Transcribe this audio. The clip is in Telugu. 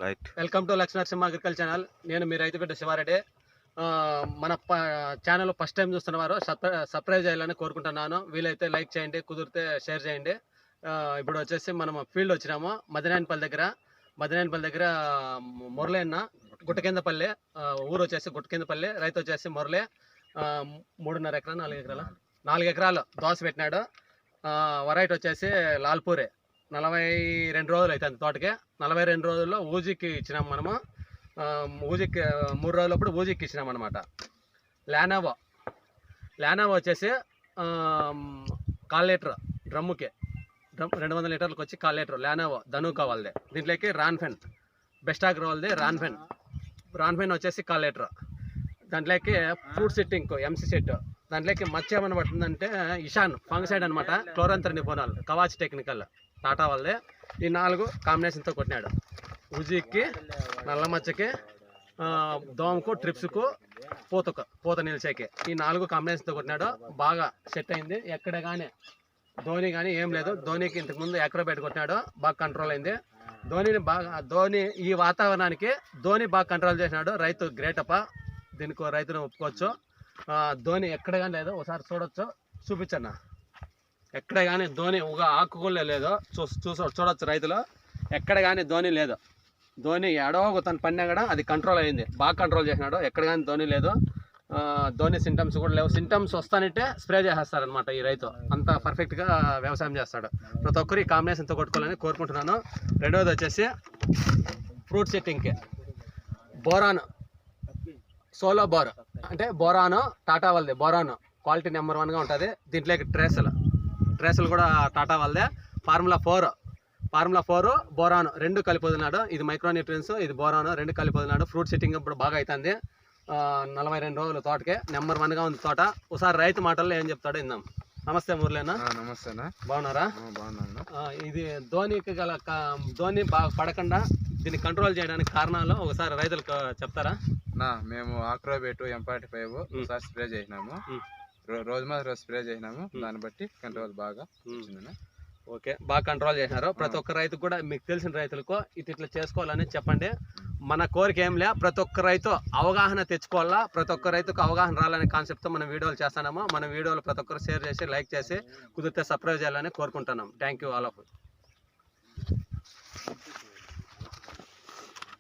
Right. Welcome to Lakshmi Narasimha agriculture channel. నేను మీ రైతు బిడ్డ శివారెడ్డి. మన ఛానల్ ఫస్ట్ టైం చూస్తున్నవారు సబ్స్క్రైబ్ చేయాలని కోరుకుంటున్నాను. వీలైతే లైక్ చేయండి, కుదిరితే షేర్ చేయండి. ఇప్పుడు వచ్చేసి మనం ఫీల్డ్ వచ్చినాము మదనాయనపల్లి దగ్గర మురళన్న గుట్టకిందపల్లి, ఊరు వచ్చేసి గుట్టకిందపల్లి, రైతు వచ్చేసి మురళి. 3.5 ఎకరా 4 ఎకరాలు దోస పెట్టినాడు. వెరైటీ వచ్చేసి లాల్పూరి. 42 రోజులు అవుతుంది తోటకి. 42 రోజుల్లో ఊజికి ఇచ్చినాము మనము. ఊజికి 3 రోజులప్పుడు ఊజికి ఇచ్చినాం అనమాట. లానోవో వచ్చేసి 1/4 లీటర్ డ్రమ్ముకి 200 లీటర్లకు వచ్చి 1/4 లీటర్ లానోవో ధనుకా వాళ్ళది. దీంట్లోకి రాన్ఫెన్ బెస్టాగ్ వాళ్ళది రాన్ఫెన్ వచ్చేసి 1/4 లీటర్. దాంట్లోకి ఫ్రూట్ సిట్టింగ్ ఎంసీ సెట్. దాంట్లోకి మచ్చ ఏమన్నా పడుతుందంటే ఇషాన్ ఫంగసైడ్ అనమాట, క్లోరంత్రని బోనాలు కవాచ్ టెక్నికల్ టాటా వాళ్ళది. ఈ 4 కాంబినేషన్తో కొట్టినాడు. ఉజికి, నల్ల మచ్చకి, దోమకు, ట్రిప్స్కు, పూత నిలిచేకి ఈ 4 కాంబినేషన్తో కొట్టినాడు. బాగా సెట్ అయింది. ఎక్కడ కానీ ధోని కానీ ఏం లేదు. ధోనికి ఇంతకుముందు ఎక్రోబైట్ కొట్టినాడు, బాగా కంట్రోల్ అయింది. ధోని ఈ వాతావరణానికి ధోని బాగా కంట్రోల్ చేసినాడు. రైతు గ్రేట్ అప్ప, దీనికి రైతును ఒప్పుకోవచ్చు. ధోని ఎక్కడ కానీ లేదు, ఒకసారి చూపించన్న. ఎక్కడ కానీ ధోని ఒక ఆకుకూలే లేదు, చూడొచ్చు రైతులు. ఎక్కడ కానీ ధోని లేదు. ధోని ఎడో తను పడినా కూడా అది కంట్రోల్ అయింది, బాగా కంట్రోల్ చేసినాడు. ఎక్కడ కానీ ధోని లేదు. ధోని సింటమ్స్ కూడా లేవు. సింటమ్స్ వస్తానంటే స్ప్రే చేసేస్తారనమాట ఈ రైతు. అంత పర్ఫెక్ట్గా వ్యవసాయం చేస్తాడు. ప్రతి ఒక్కరు ఈ కాంబినేషన్తో కొట్టుకోవాలని కోరుకుంటున్నాను. రెండవది వచ్చేసి ఫ్రూట్ సెట్టింగ్కి బోరాన్ సోలో బోర్, అంటే బోరాను టాటా వాళ్ళది. బోరాను క్వాలిటీ నెంబర్ 1గా ఉంటుంది. దీంట్లోకి ట్రేసులు కూడా టాటా వాళ్ళదే. ఫార్ములా 4 బోరాను 2 కలిపి వదిలినాడు. ఇది మైక్రోన్యూట్రియన్స్, ఇది బోరాను 2 కలిపి వదిలినాడు. ఫ్రూట్ సెట్టింగ్ ఇప్పుడు బాగా అవుతుంది. 42 రోజులు తోటకే నెంబర్ 1గా ఉంది తోట. ఒకసారి రైతు మాటల్లో ఏం చెప్తాడో విందాం. నమస్తే మురళీనా. నమస్తేనా. బాగున్నారా? బాగున్నాను. ఇది ధోనికి గల ధోని బాగా పడకుండా దీన్ని కంట్రోల్ చేయడానికి కారణాలు ఒకసారి రైతులకు చెప్తారా? మేము ఆక్రోబేట్ M45 ఒకసారి స్ప్రే చేసినాము. రోజు స్ప్రే చేసినాము. దాన్ని బట్టి కంట్రోల్ బాగా వచ్చింది. ఓకే, బాగా కంట్రోల్ చేసినారు. ప్రతి ఒక్క రైతు కూడా మీకు తెలిసిన రైతులకు ఇట్లా చేసుకోవాలని చెప్పండి. మన కోరిక ఏం లే, ప్రతి ఒక్క రైతు అవగాహన తెచ్చుకోవాలా, ప్రతి ఒక్క రైతుకు అవగాహన రావాలనే కాన్సెప్ట్తో మనం వీడియోలు చేస్తున్నాము. మన వీడియోలు ప్రతి ఒక్కరు షేర్ చేసి, లైక్ చేసి, కుదిరితే సబ్స్క్రైబ్ చేయాలని కోరుకుంటున్నాం. Thank you all of.